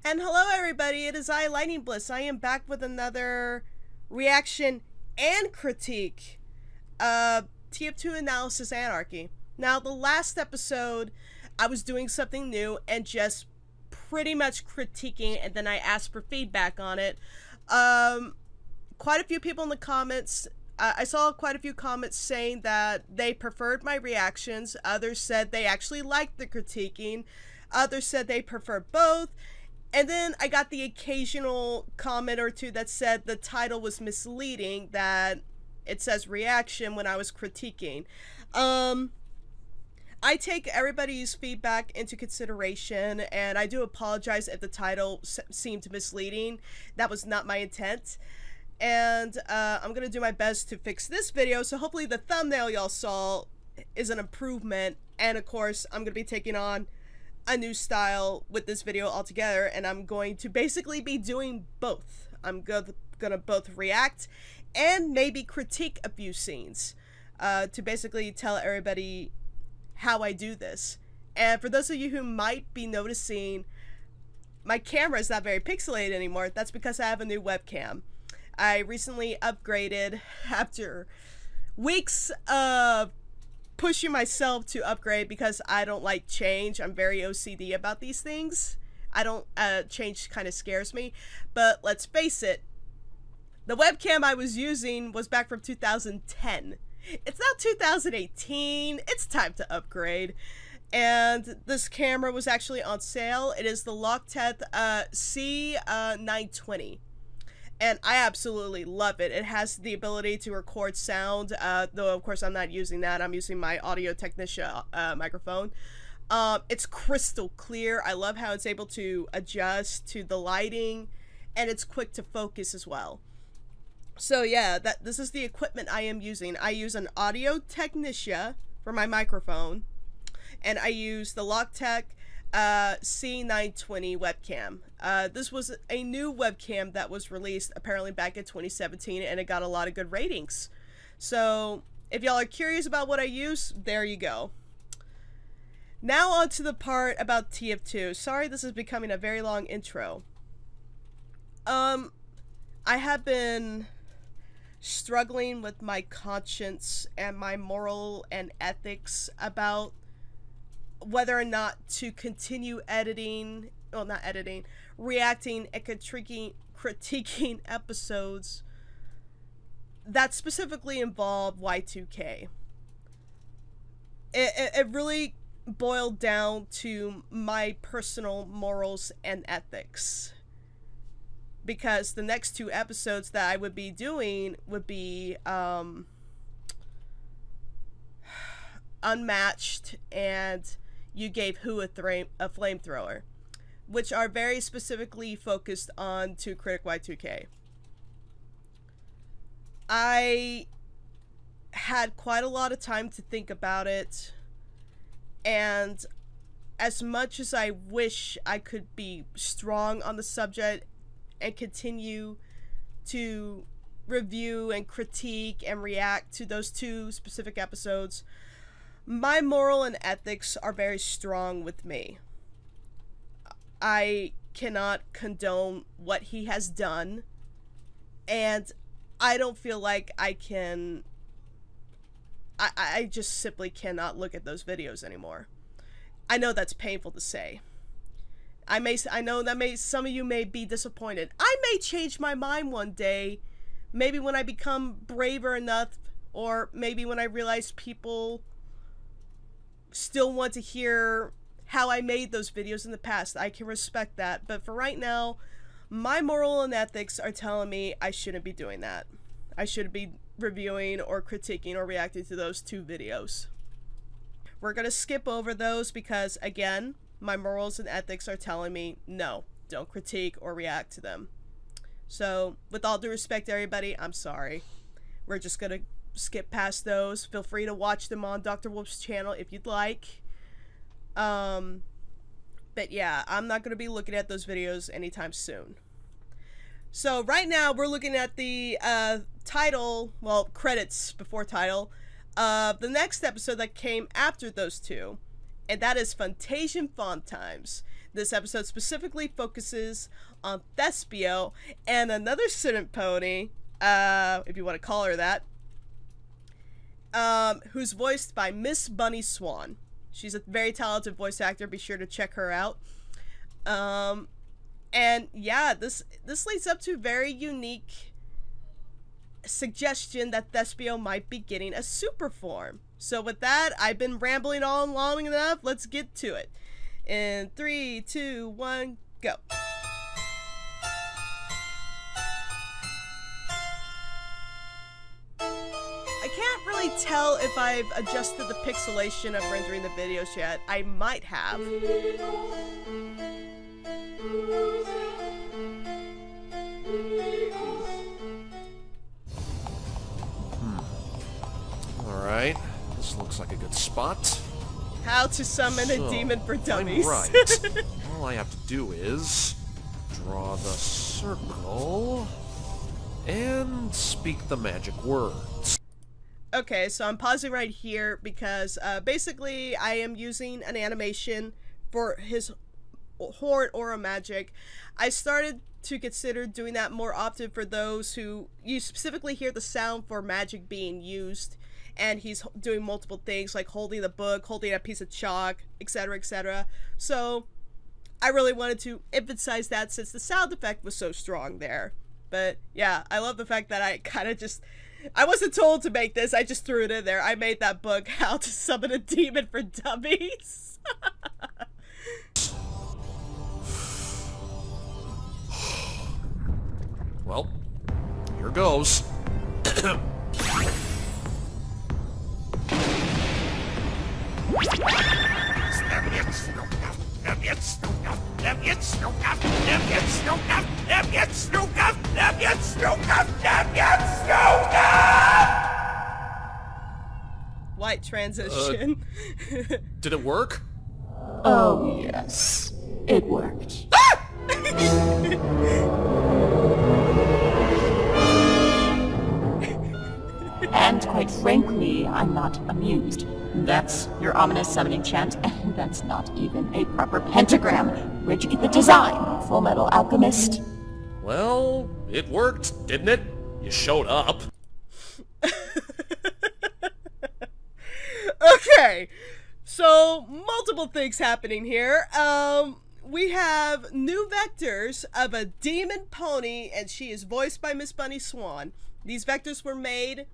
And hello everybody, it is I, Lightning Bliss. I am back with another reaction and critique of TF2 Analysis Anarchy. Now, the last episode, I was doing something new and just pretty much critiquing, and then I asked for feedback on it. Quite a few people in the comments, I saw quite a few comments saying that they preferred my reactions. Others said they actually liked the critiquing. Others said they preferred both. And then I got the occasional comment or two that said the title was misleading, that it says reaction when I was critiquing. I take everybody's feedback into consideration, and I do apologize if the title seemed misleading. That was not my intent. And I'm going to do my best to fix this video, so hopefully the thumbnail y'all saw is an improvement. And of course, I'm going to be taking on a new style with this video altogether, and I'm going to basically be doing both. I'm gonna both react and maybe critique a few scenes to basically tell everybody how I do this. And for those of you who might be noticing my camera is not very pixelated anymore, that's because I have a new webcam. I recently upgraded after weeks of pushing myself to upgrade because I don't like change. I'm very OCD about these things. I don't, change kind of scares me. But let's face it, the webcam I was using was back from 2010. It's now 2018. It's time to upgrade. And this camera was actually on sale. It is the Logitech C920. And I absolutely love it. It has the ability to record sound, though of course I'm not using that. I'm using my Audio Technica microphone. It's crystal clear. I love how it's able to adjust to the lighting, and it's quick to focus as well. So yeah, this is the equipment I am using. I use an Audio Technica for my microphone, and I use the Logitech C920 webcam. This was a new webcam that was released apparently back in 2017, and it got a lot of good ratings. So if y'all are curious about what I use, there you go. Now on to the part about TF2. Sorry, this is becoming a very long intro. I have been struggling with my conscience and my moral and ethics about whether or not to continue reacting and critiquing episodes that specifically involve Y2K. It really boiled down to my personal morals and ethics, because the next two episodes that I would be doing would be Unmatched and You Gave Who a Flamethrower, which are very specifically focused on to critic Y2K. I had quite a lot of time to think about it, and as much as I wish I could be strong on the subject and continue to review and critique and react to those two specific episodes, my moral and ethics are very strong with me. I cannot condone what he has done, and I don't feel like I can. I just simply cannot look at those videos anymore. I know that's painful to say. I know that some of you may be disappointed. I may change my mind one day, maybe when I become braver enough, or maybe when I realize people still want to hear how I made those videos in the past. I can respect that, but for right now, my moral and ethics are telling me I shouldn't be doing that. I shouldn't be reviewing or critiquing or reacting to those two videos. We're gonna skip over those because, again, my morals and ethics are telling me no, don't critique or react to them. So, with all due respect to everybody, I'm sorry. We're just gonna skip past those. Feel free to watch them on Dr. Wolf's channel if you'd like. But yeah, I'm not going to be looking at those videos anytime soon. So right now we're looking at the title, well, credits before title, of the next episode that came after those two, and that is Fantasian Fun Times. This episode specifically focuses on Thespio and another student pony, if you want to call her that, who's voiced by Miss Bunny Swan. She's a very talented voice actor. Be sure to check her out. And yeah, this leads up to a very unique suggestion that Thespio might be getting a super form. So with that, I've been rambling on long enough. Let's get to it. In 3, 2, 1, go. I can't really tell if I've adjusted the pixelation of rendering the videos yet. I might have. Alright, this looks like a good spot. How to summon a demon for dummies. I'm right. All I have to do is draw the circle and speak the magic words. Okay, so I'm pausing right here because basically I am using an animation for his Horde Aura magic. I started to consider doing that more often for those who you specifically hear the sound for magic being used, and he's doing multiple things like holding the book, holding a piece of chalk, etc., etc. So I really wanted to emphasize that since the sound effect was so strong there. But yeah, I love the fact that I kind of just, I wasn't told to make this, I just threw it in there. I made that book, How to Summon a Demon for Dummies. Well, here goes. White transition. Did it work? Oh, yes. It worked. And quite frankly, I'm not amused. That's your ominous summoning chant, and that's not even a proper pentagram. Where'd you get the design, Full Metal Alchemist? Well, it worked, didn't it? You showed up. Okay, so multiple things happening here. We have new vectors of a demon pony, and she is voiced by Miss Bunny Swan. These vectors were made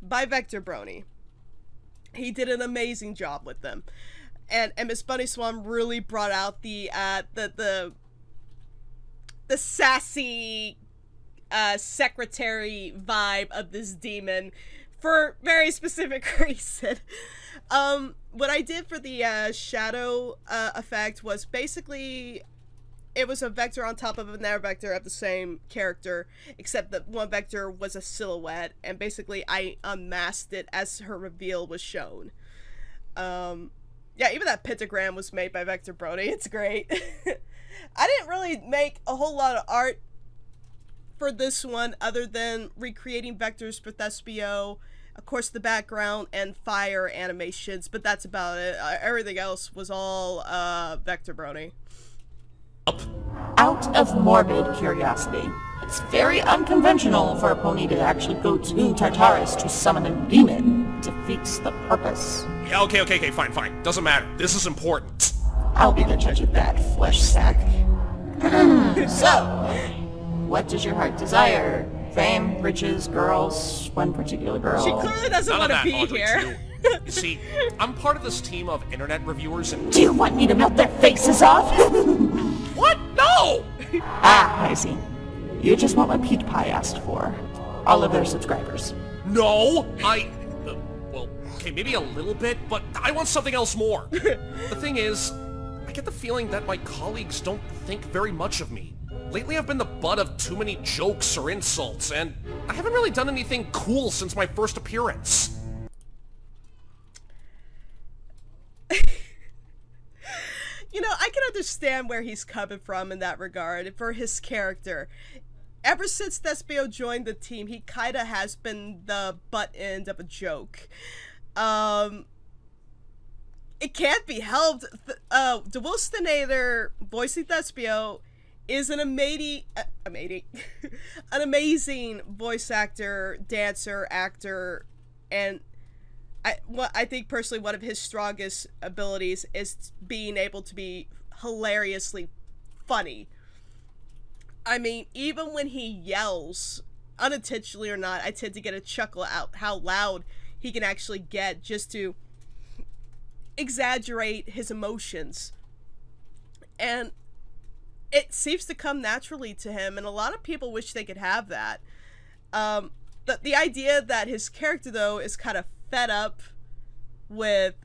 by Vector Brony. He did an amazing job with them, and Miss Bunny Swan really brought out the sassy secretary vibe of this demon for very specific reason. What I did for the shadow effect was basically it was a vector on top of another vector of the same character, except that one vector was a silhouette, and basically I unmasked it as her reveal was shown. Yeah, even that pentagram was made by Vector Brony. It's great. I didn't really make a whole lot of art for this one other than recreating vectors for Thespio, of course the background, and fire animations, but that's about it. Everything else was all Vector Brony. Out of morbid curiosity, it's very unconventional for a pony to actually go to Tartarus to summon a demon. It defeats the purpose. Yeah, okay, fine. Doesn't matter. This is important. I'll be the judge of that, flesh sack. So, what does your heart desire? Fame, riches, girls, one particular girl? She clearly doesn't want to be here. You see, I'm part of this team of internet reviewers and— Do you want me to melt their faces off? What? No! Ah, I see. You just want what Pete Pie asked for. All of their subscribers. No! Well, okay, maybe a little bit, but I want something else more. The thing is, I get the feeling that my colleagues don't think very much of me. Lately I've been the butt of too many jokes or insults, and I haven't really done anything cool since my first appearance. You know, I can understand where he's coming from in that regard, for his character. Ever since Thespio joined the team, he kinda has been the butt end of a joke. it can't be helped. De Wolstenator voicing Thespio is an amazing voice actor, dancer, actor, and I think personally one of his strongest abilities is being able to be hilariously funny. I mean, even when he yells, unintentionally or not, I tend to get a chuckle out how loud he can actually get just to exaggerate his emotions. And it seems to come naturally to him, and a lot of people wish they could have that. The idea that his character, though, is kind of fed up with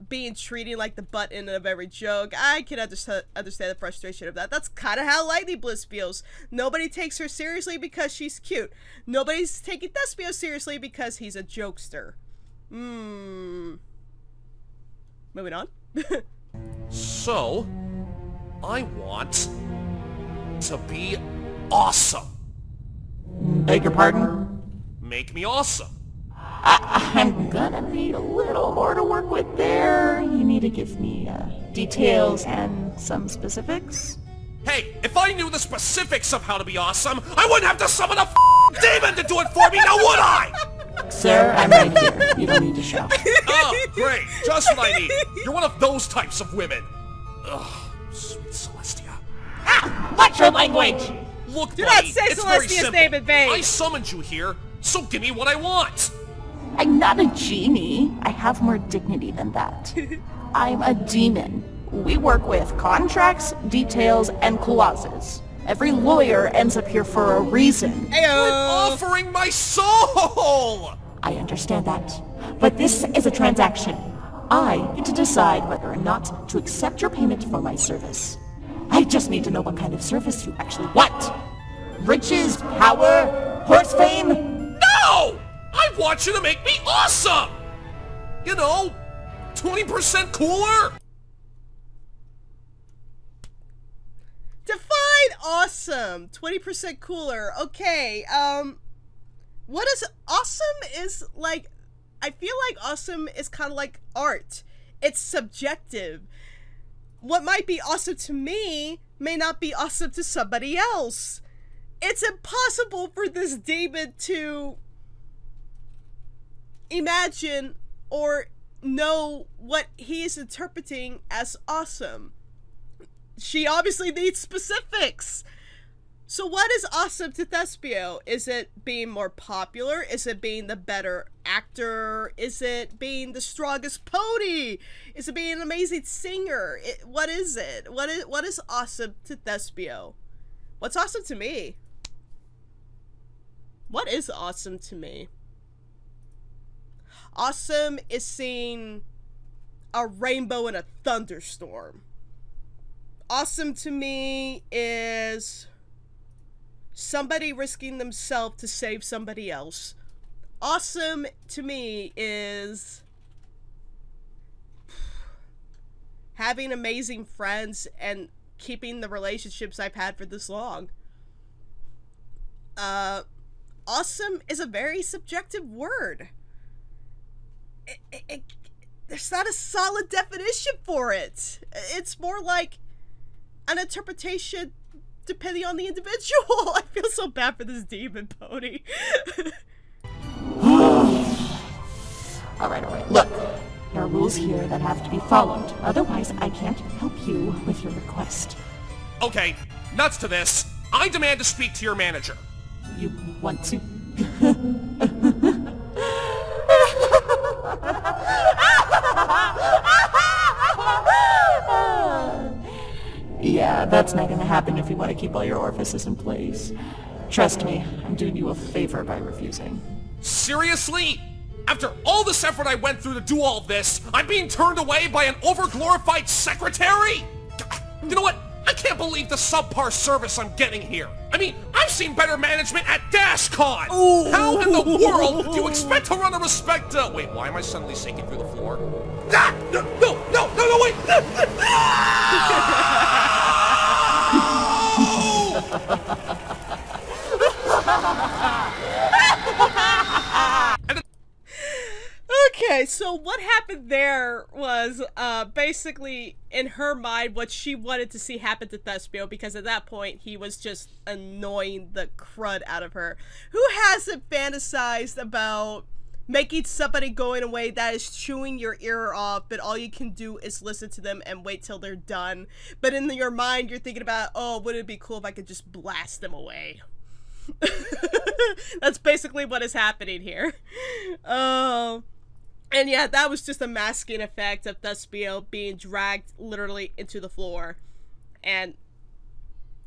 being treated like the butt end of every joke, I can understand the frustration of that. That's kind of how Lightning Bliss feels. Nobody takes her seriously because she's cute. Nobody's taking Thespio seriously because he's a jokester. Moving on. So, I want to be awesome. Beg your pardon? Make me awesome. I'm gonna need a little more to work with there. You need to give me details and some specifics. Hey, if I knew the specifics of how to be awesome, I wouldn't have to summon a demon to do it for me, now would I? Sir, I'm right here. You don't need to shout. Oh, great. Just what I need. You're one of those types of women. Ugh, sweet Celestia. Ah! Watch your language! Look, Do buddy, not say it's very Celestia's simple. name in vain. I summoned you here, so give me what I want. I'm not a genie. I have more dignity than that. I'm a demon. We work with contracts, details, and clauses. Every lawyer ends up here for a reason. I'm offering my soul! I understand that. But this is a transaction. I get to decide whether or not to accept your payment for my service. I just need to know what kind of service you actually want. Riches, power, horse fame? No! I want you to make me awesome! You know, 20% cooler? Define awesome. 20% cooler. Okay, what is awesome is like, I feel like awesome is kind of like art. It's subjective. What might be awesome to me may not be awesome to somebody else. It's impossible for this demon to imagine or know what he is interpreting as awesome. She obviously needs specifics. So what is awesome to Thespio? Is it being more popular? Is it being the better actor? Is it being the strongest pony? Is it being an amazing singer? What is it? What is awesome to Thespio? What's awesome to me? What is awesome to me? Awesome is seeing a rainbow in a thunderstorm. Awesome to me is somebody risking themselves to save somebody else. Awesome to me is having amazing friends and keeping the relationships I've had for this long. Awesome is a very subjective word. There's not a solid definition for it. It's more like an interpretation depending on the individual. I feel so bad for this demon pony. Alright. Look, there are rules here that have to be followed. Otherwise, I can't help you with your request. Okay, nuts to this. I demand to speak to your manager. You want to? Yeah, that's not gonna happen if you want to keep all your orifices in place. Trust me, I'm doing you a favor by refusing. Seriously? After all this effort I went through to do all this, I'm being turned away by an overglorified secretary? You know what? I can't believe the subpar service I'm getting here. I mean, I've seen better management at DashCon! Ooh. How in the world do you expect to run a wait, why am I suddenly sinking through the floor? Ah! No, wait! Okay, so what happened there was basically in her mind what she wanted to see happen to Thespio, because at that point he was just annoying the crud out of her. Who hasn't fantasized about making somebody go in a way that is chewing your ear off, but all you can do is listen to them and wait till they're done? But in your mind you're thinking about, oh, wouldn't it be cool if I could just blast them away? That's basically what is happening here. And yeah, that was just a masking effect of Thespio being dragged literally into the floor. And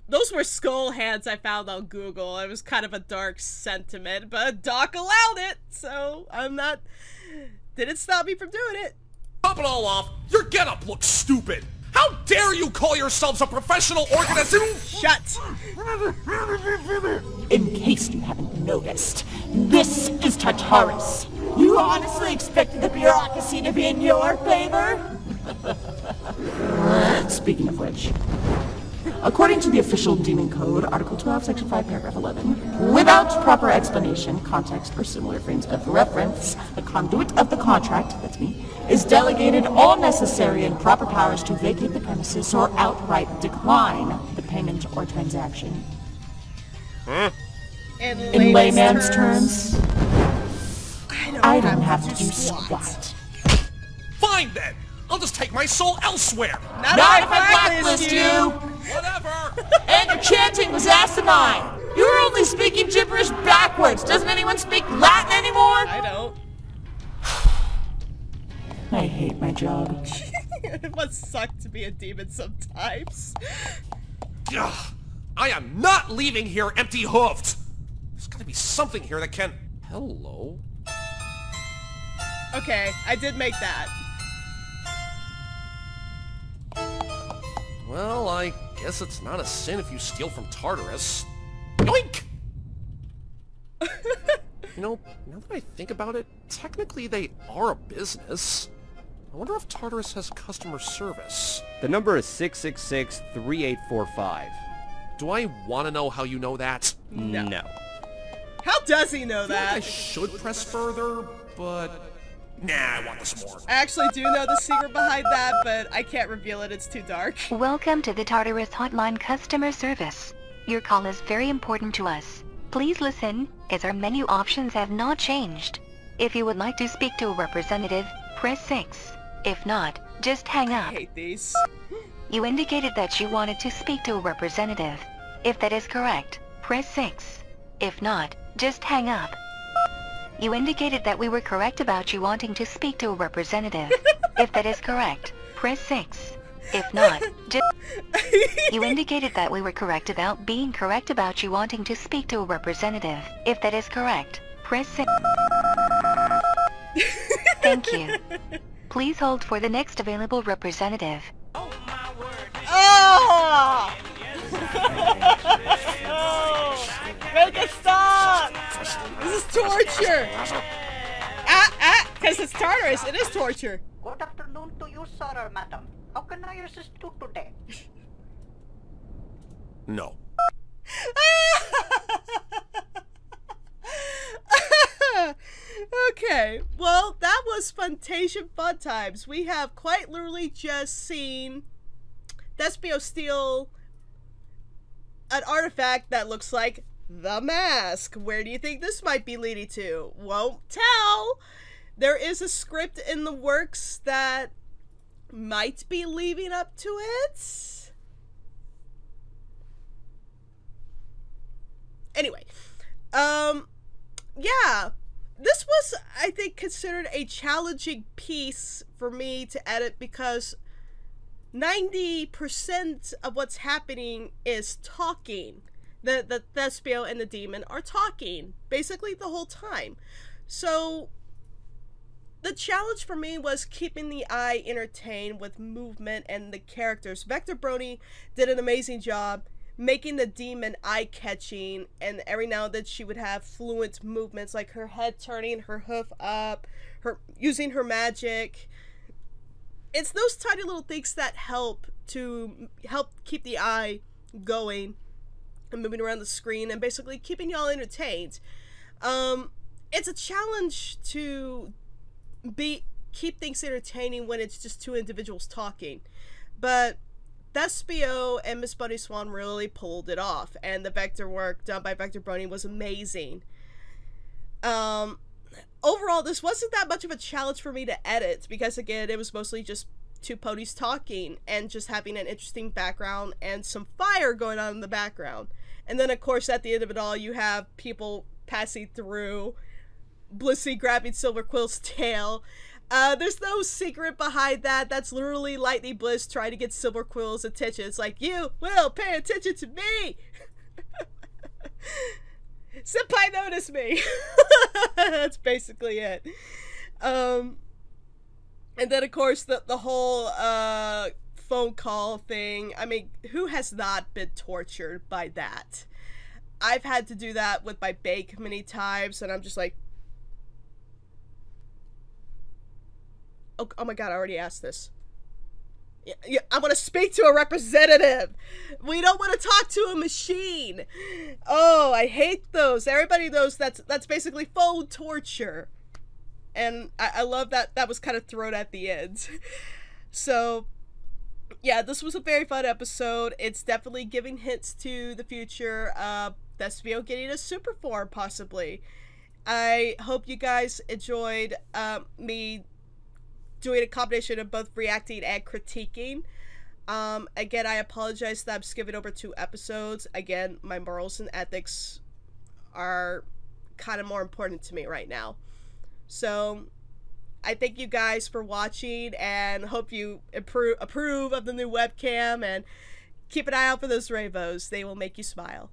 those were skull hands I found on Google. It was kind of a dark sentiment, but Doc allowed it, so didn't stop me from doing it. Top it all off, your getup looks stupid. How dare you call yourselves a professional organization? Shut! In case you haven't noticed, this is Tartarus. You honestly expected the bureaucracy to be in your favor? Speaking of which, according to the official Demon Code, Article 12, Section 5, Paragraph 11, without proper explanation, context, or similar frames of reference, the conduit of the contract, that's me, is delegated all necessary and proper powers to vacate the premises or outright decline the payment or transaction. Huh? In layman's terms, I don't have to do squat. Fine then! I'll just take my soul elsewhere! Not if I blacklist you! Whatever! And your chanting was asinine! You were only speaking gibberish backwards! Doesn't anyone speak Latin anymore? I don't. I hate my job. It must suck to be a demon sometimes. Ugh, I am not leaving here empty-hoofed! There's gotta be something here that can... Hello? Okay, I did make that. Well, I guess it's not a sin if you steal from Tartarus. Yoink! You know, now that I think about it, technically they are a business. I wonder if Tartarus has customer service. The number is 666-3845. Do I want to know how you know that? No. How does he know I feel like I that? should press further, but... Nah, I want this more. I actually do know the secret behind that, but I can't reveal it, it's too dark. Welcome to the Tartarus Hotline customer service. Your call is very important to us. Please listen, as our menu options have not changed. If you would like to speak to a representative, press 6. If not, just hang I up. hate these. You indicated that you wanted to speak to a representative. If that is correct, press 6. If not, just hang up. You indicated that we were correct about you wanting to speak to a representative. If that is correct, press 6. If not, just... You indicated that we were correct about being correct about you wanting to speak to a representative. If that is correct, press 6. Thank you. Please hold for the next available representative. Oh! Make it stop! This is torture! Because it's Tartarus, it is torture. Good afternoon to you, sir, madam. How can I assist you today? No. Okay, well, that was Funtation Fun Times. We have quite literally just seen Thespio steal an artifact that looks like the mask. Where do you think this might be leading to? Won't tell. There is a script in the works that might be leading up to it. Anyway, yeah, this was, I think, considered a challenging piece for me to edit because 90% of what's happening is talking. The Thespio and the demon are talking basically the whole time. So the challenge for me was keeping the eye entertained with movement and the characters. Vector Brony did an amazing job making the demon eye-catching, and every now and then she would have fluent movements like her head turning, her hoof up, her using her magic. It's those tiny little things that help keep the eye going and moving around the screen and basically keeping y'all entertained. It's a challenge to keep things entertaining when it's just two individuals talking. But Thespio and Miss Bunny Swan really pulled it off, and the vector work done by Vector Bunny was amazing. Overall, this wasn't that much of a challenge for me to edit, because again, it was mostly just two ponies talking and just having an interesting background and some fire going on in the background. And then of course at the end of it all, you have people passing through, Blissy grabbing Silver Quill's tail. There's no secret behind that. That's literally Lightning Bliss trying to get Silver Quill's attention. It's like, you will pay attention to me! Senpai, notice me! That's basically it. And then, of course, the whole phone call thing. I mean, who has not been tortured by that? I've had to do that with my bake many times, and I'm just like, oh my god, I already asked this. Yeah, I want to speak to a representative. We don't want to talk to a machine. Oh, I hate those. Everybody knows that's basically phone torture. And I love that was kind of thrown at the end. So, yeah, this was a very fun episode. It's definitely giving hints to the future. Thespio getting a super form, possibly. I hope you guys enjoyed me doing a combination of both reacting and critiquing. Again, I apologize that I'm skipping over 2 episodes. Again, my morals and ethics are kind of more important to me right now. So, I thank you guys for watching, and hope you approve of the new webcam, and keep an eye out for those rainbows. They will make you smile.